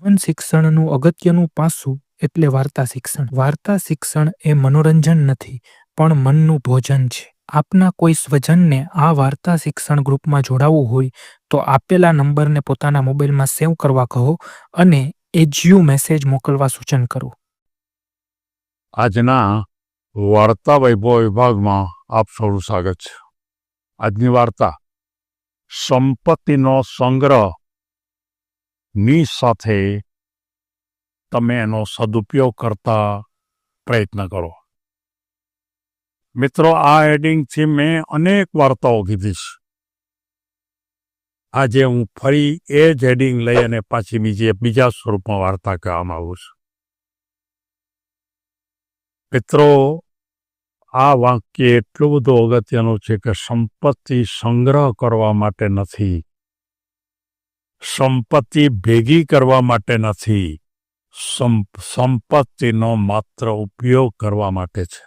જીવન શિક્ષણનું અગત્યનું પાસું એટલે વાર્તા શિક્ષણ. વાર્તા શિક્ષણ એ મનોરંજન નથી, પણ મનનું ભોજન છે. આપના કોઈ સ્વજનને આ વાર્તા શિક્ષણ ગ્રુપમાં જોડાવવું હોય તો આપેલા નંબરને પોતાના મોબાઈલમાં સેવ કરવા કહો અને એજ્યુ મેસેજ મોકલવા સૂચન કરો. આજના વાર્તા વૈભવ વિભાગમાં આપ સૌનું સ્વાગત છે. આજની વાર્તા સંપત્તિનો સંગ્રહ ની સાથે તમે એનો સદુપયોગ કરતા પ્રયત્ન કરો. મિત્રો, આ હેડિંગથી મેં અનેક વાર્તાઓ કીધી છે. આજે હું ફરી એ જ હેડિંગ લઈ અને પાછી બીજા સ્વરૂપમાં વાર્તા કહેવામાં આવું છું. મિત્રો, આ વાક્ય એટલું બધું અગત્યનું છે કે સંપત્તિ સંગ્રહ કરવા માટે નથી, સંપત્તિ ભેગી કરવા માટે નથી, સંપત્તિનો માત્ર ઉપયોગ કરવા માટે છે.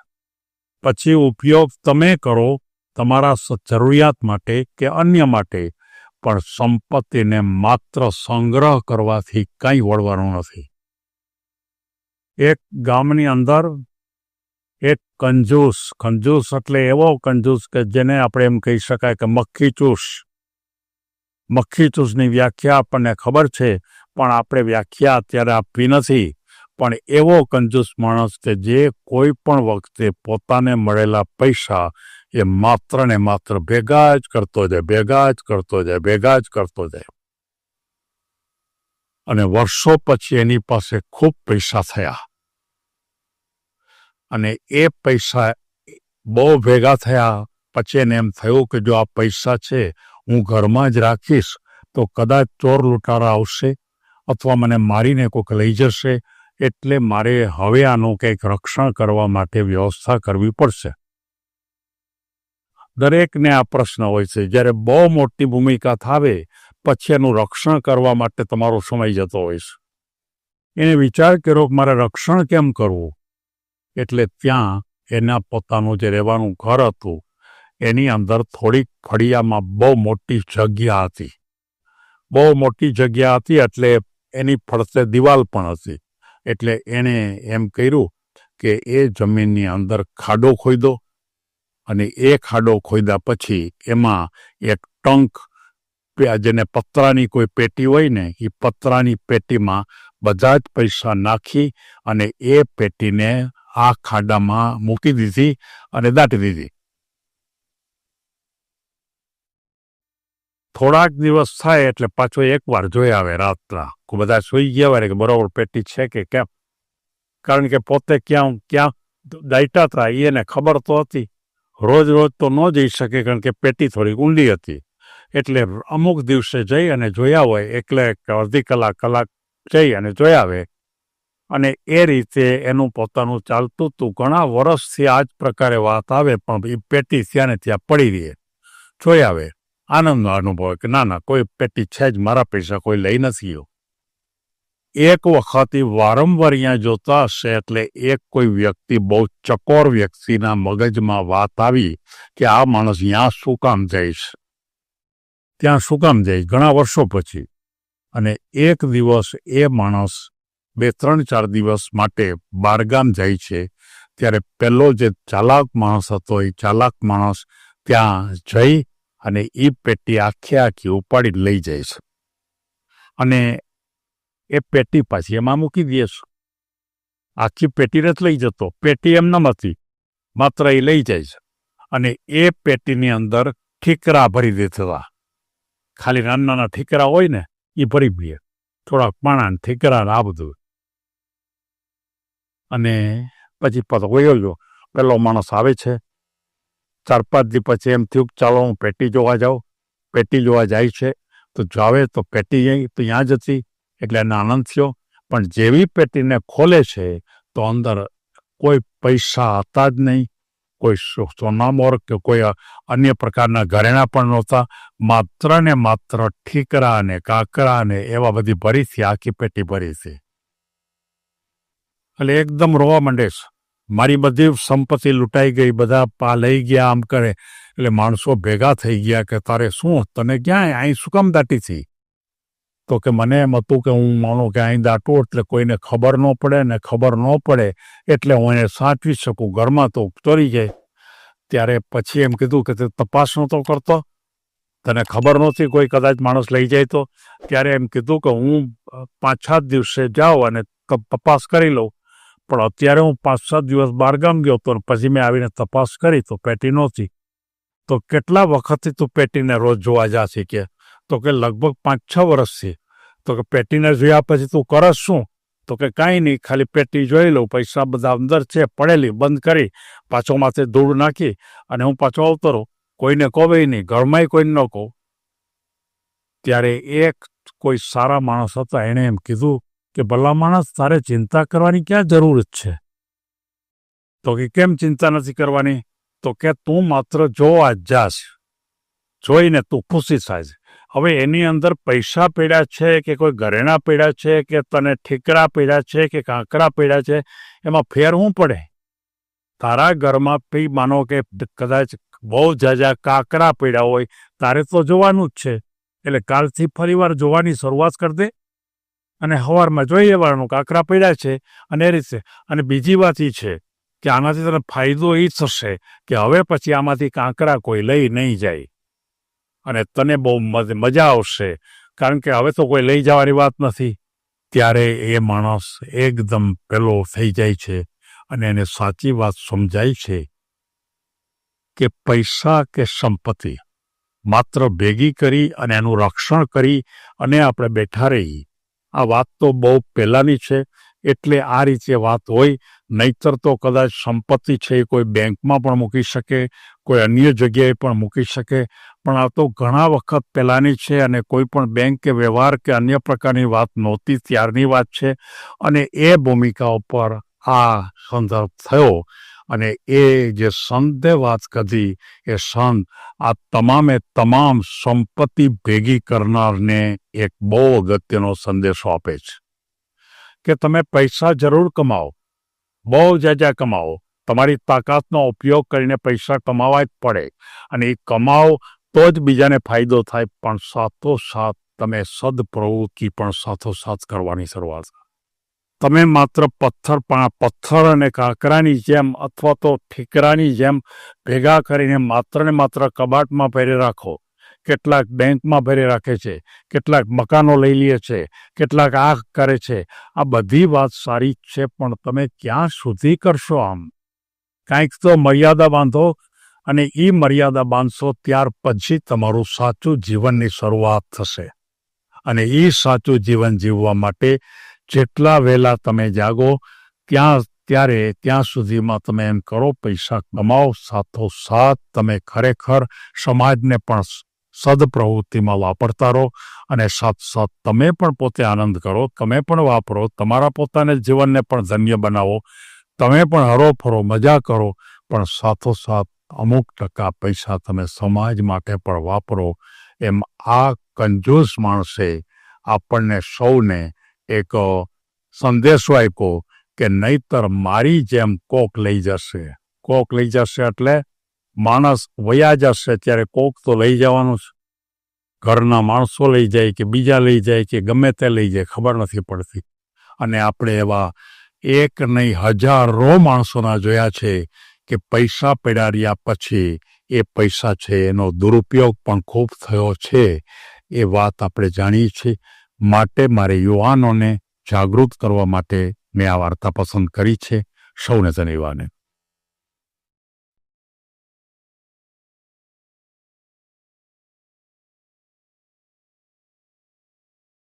પછી ઉપયોગ તમે કરો તમારા જરૂરિયાત માટે કે અન્ય માટે, પણ સંપત્તિને માત્ર સંગ્રહ કરવાથી કંઈ વળવાનું નથી. એક ગામની અંદર એક કંજૂસ એટલે એવો કંજૂસ કે જેને આપણે એમ કહી શકાય કે મક્ખીચૂસની વ્યાખ્યા આપણને ખબર છે, પણ આપણે વ્યાખ્યા અત્યારે આપવી નથી. પણ એવો કંજૂસ માણસ કે જે કોઈ પણ વખતે પોતાને મળેલા પૈસા એ માત્ર ને માત્ર ભેગા જ કરતો જાય. અને વર્ષો પછી એની પાસે ખૂબ પૈસા થયા અને એ પૈસા બહુ ભેગા થયા પછી એને એમ થયું કે જો આ પૈસા છે હું ઘરમાં જ રાખીશ તો કદાચ ચોર લૂંટારા આવશે અથવા મને મારીને કોઈક લઈ જશે, એટલે મારે હવે આનું કંઈક રક્ષણ કરવા માટે વ્યવસ્થા કરવી પડશે. દરેકને આ પ્રશ્ન હોય છે. જ્યારે બહુ મોટી ભૂમિકા થાવે પછી એનું રક્ષણ કરવા માટે તમારો સમય જતો હોય છે. એને વિચાર કર્યો કે મારે રક્ષણ કેમ કરવું, એટલે ત્યાં એના પોતાનું જે રહેવાનું ઘર હતું એની અંદર થોડીક ફળિયામાં બહુ મોટી જગ્યા હતી એટલે એની ફરતે દિવાલ પણ હતી. એટલે એણે એમ કર્યું કે એ જમીનની અંદર ખાડો ખોદ્યો અને એ ખાડો ખોદ્યા પછી એમાં એક ટંક, જેને પતરાની કોઈ પેટી હોય ને, એ પતરાની પેટીમાં બધા જ પૈસા નાખી અને એ પેટીને આ ખાડામાં મૂકી દીધી અને દાટી દીધી. થોડાક દિવસ થાય એટલે પાછો એકવાર જોઈ આવે રાતના, બધા સૂઈ ગયા હોય કે બરોબર પેટી છે કે કેમ, કારણ કે પોતે ક્યાં દાટ્યા હતા એને ખબર તો હતી. રોજ તો ન જઈ શકે કારણ કે પેટી થોડી ઊંડી હતી, એટલે અમુક દિવસે જઈ અને જોયા હોય, એટલે અડધી કલાક જઈ અને જોઈ આવે. અને એ રીતે એનું પોતાનું ચાલતું હતું. ઘણા વર્ષથી આ જ પ્રકારે વાત આવે, પણ એ પેટી ત્યાં ને ત્યાં પડી રહે. જોઈ આવે, આનંદનો અનુભવ કે ના કોઈ પેટી છે જ, મારા પૈસા કોઈ લઈ નથી ગયો. એક વખત વારંવાર અહીંયા જોતા હશે એટલે એક કોઈ વ્યક્તિ, બહુ ચકોર વ્યક્તિના મગજમાં વાત આવી કે આ માણસ ત્યાં શું કામ જાય ઘણા વર્ષો પછી. અને એક દિવસ એ માણસ 2-3-4 દિવસ માટે બહારગામ જાય છે. ત્યારે પેલો જે ચાલાક માણસ હતો એ ચાલાક માણસ ત્યાં જઈ અને એ પેટી આખી ઉપાડી લઈ જાય છે અને એ પેટી પાછી એમાં મૂકી દે છે. આખી પેટી નથી લઈ જતો, પેટી એમ ન હતી, માત્ર એ લઈ જાય છે. અને એ પેટીની અંદર ઠીકરા ભરી દેતા, ખાલી નાના ઠીકરા હોય ને એ ભરી દે, થોડાક પાણા ઠીકરા આ બધું. અને પછી વયો ગયો. પેલો માણસ આવે છે. 4-5 દી પછી એમ થયું ચાલો હું પેટી જોવા જાઉં. પેટી જોવા જાય છે તો જાવે તો પેટી તો ત્યાં જ હતી, એટલે એને આનંદ થયો. પણ જેવી પેટીને ખોલે છે તો અંદર કોઈ પૈસા હતા જ નહીં, કોઈ સોનામોર કે કોઈ અન્ય પ્રકારના ઘરેણા પણ નહોતા. માત્ર ને માત્ર ઠીકરા ને કાકરા ને એવા બધી ભરીથી આખી પેટી ભરી છે. એટલે એકદમ રોવા માંડે છે, મારી બધી સંપત્તિ લૂંટાઈ ગઈ, બધા પા લઈ ગયા, આમ કરે. એટલે માણસો ભેગા થઈ ગયા કે તારે શું, તને ક્યાં અહીં શું કામ દાટી હતી? તો કે મને એમ હતું કે હું માનો કે અહીં દાટું એટલે કોઈને ખબર ન પડે, ને ખબર ન પડે એટલે હું એને સાચવી શકું, ઘરમાં તો ચોરી જાય. ત્યારે પછી એમ કીધું કે તે તપાસ નહોતો કરતો, તને ખબર નહોતી કોઈ કદાચ માણસ લઈ જાય તો? ત્યારે એમ કીધું કે હું 5-7 દિવસે જાઉં અને તપાસ કરી લઉં. પણ અત્યારે હું 5-7 દિવસ બહારગામ ગયો હતો, પછી મેં આવીને તપાસ કરી તો પેટી નહોતી. તો કેટલા વખતથી તું પેટીને રોજ જોવા જાશી? કે તો કે લગભગ 5-6 વર્ષથી. તો કે પેટીને જોયા પછી તું કરસ શું? તો કે કાંઈ નહીં, ખાલી પેટી જોઈ લઉં, પૈસા બધા અંદર છે પડેલી, બંધ કરી પાછો માથે ધૂળ નાખી અને હું પાછો આવતો રહું, કોઈને કહું નહીં, ઘરમાંય કોઈને ન કહું. ત્યારે એક કોઈ સારા માણસ હતા, એણે એમ કીધું કે ભલા માણસ, તારે ચિંતા કરવાની ક્યાં જરૂર છે? તો કે કેમ ચિંતા નથી કરવાની? તો કે તું માત્ર જોવા જ જાશ, જોઈને તું ખુશી થાય. હવે એની અંદર પૈસા પડ્યા છે કે કોઈ ઘરેણા પડ્યા છે કે તને ઠીકરા પડ્યા છે કે કાંકરા પડ્યા છે, એમાં ફેર શું પડે? તારા ઘરમાં પી માનો કે કદાચ બહુ જાજા કાંકરા પડ્યા હોય, તારે તો જોવાનું જ છે. એટલે કાલથી ફરીવાર જોવાની શરૂઆત કરી દે અને સવારમાં જોઈ લેવાનું કાંકરા પડ્યા છે. અને એ રીતે. અને બીજી વાત એ છે કે આનાથી તને ફાયદો એ થશે કે હવે પછી આમાંથી કાંકરા કોઈ લઈ નહીં જાય અને તને બહુ મજા આવશે, કારણ કે હવે તો કોઈ લઈ જવાની વાત નથી. ત્યારે એ માણસ એકદમ પેલો થઈ જાય છે અને એને સાચી વાત સમજાય છે કે પૈસા કે સંપત્તિ માત્ર ભેગી કરી અને એનું રક્ષણ કરી અને આપણે બેઠા રહીએ, આ વાત તો બહુ પહેલાંની છે. એટલે આ રીતે વાત હોય. નહીતર તો કદાચ સંપત્તિ છે એ કોઈ બેંકમાં પણ મૂકી શકે, કોઈ અન્ય જગ્યાએ પણ મૂકી શકે, પણ આ તો ઘણા વખત પહેલાંની છે અને કોઈ પણ બેંક કે વ્યવહાર કે અન્ય પ્રકારની વાત નહોતી, ત્યારની વાત છે. અને એ ભૂમિકા ઉપર આ સંદર્ભ થયો અને એ જે સંતે વાત કરી, એ સંત આ તમામે તમામ સંપત્તિ ભેગી કરનારને એક બહુ અગત્યનો સંદેશો આપે છે કે તમે પૈસા જરૂર કમાઓ, બહુ જાજા કમાઓ, તમારી તાકાતનો ઉપયોગ કરીને પૈસા કમાવા જ પડે અને એ કમાઓ તો જ બીજાને ફાયદો થાય. પણ સાથોસાથ તમે સદપ્રવૃત્તિ પણ સાથોસાથ કરવાની શરૂઆત. તમે માત્ર પથ્થર અને કાંકરાની જેમ અથવા તો ઠીકરાની જેમ ભેગા કરીને માત્ર ને માત્ર કબાટમાં ભરી રાખો. કેટલાક બેંકમાં ભરી રાખે છે, કેટલાક મકાનો લઈ લે છે, કેટલાક આ કરે છે. આ બધી વાત સારી જ છે, પણ તમે ક્યાં સુધી કરશો? આમ કાંઈક તો મર્યાદા બાંધો અને એ મર્યાદા બાંધશો ત્યાર પછી તમારું સાચું જીવનની શરૂઆત થશે. અને એ સાચું જીવન જીવવા માટે જેટલા વહેલા તમે જાગો ત્યાં સુધીમાં તમે એમ કરો, પૈસા કમાઓ, સાથોસાથ તમે ખરેખર સમાજને પણ સદપ્રવૃત્તિમાં વાપરતા રહો અને સાથોસાથ તમે પણ પોતે આનંદ કરો, તમે પણ વાપરો, તમારા પોતાના જીવનને પણ ધન્ય બનાવો, તમે પણ હરોફરો મજા કરો, પણ સાથોસાથ અમુક ટકા પૈસા તમે સમાજ માટે પણ વાપરો. એમ આ કંજૂસ માણસે આપણને સૌને એક સંદેશો આપ્યો કે નહીતર મારી જેમ કોક લઈ જશે. કોક લઈ જશે એટલે માણસ વયા જશે ત્યારે કોક તો લઈ જવાનું છે. ઘરના માણસો લઈ જાય કે બીજા લઈ જાય કે ગમે તે લઈ જાય, ખબર નથી પડતી. અને આપણે એવા એક નહીં હજારો માણસોના જોયા છે કે પૈસા પડ્યા રહ્યા પછી એ પૈસા છે એનો દુરુપયોગ પણ ખૂબ થયો છે. એ વાત આપણે જાણીએ છીએ. માટે મારે યુવાનોને જાગૃત કરવા માટે મેં આ વાર્તા પસંદ કરી છે. સૌને ધન્યવાદ.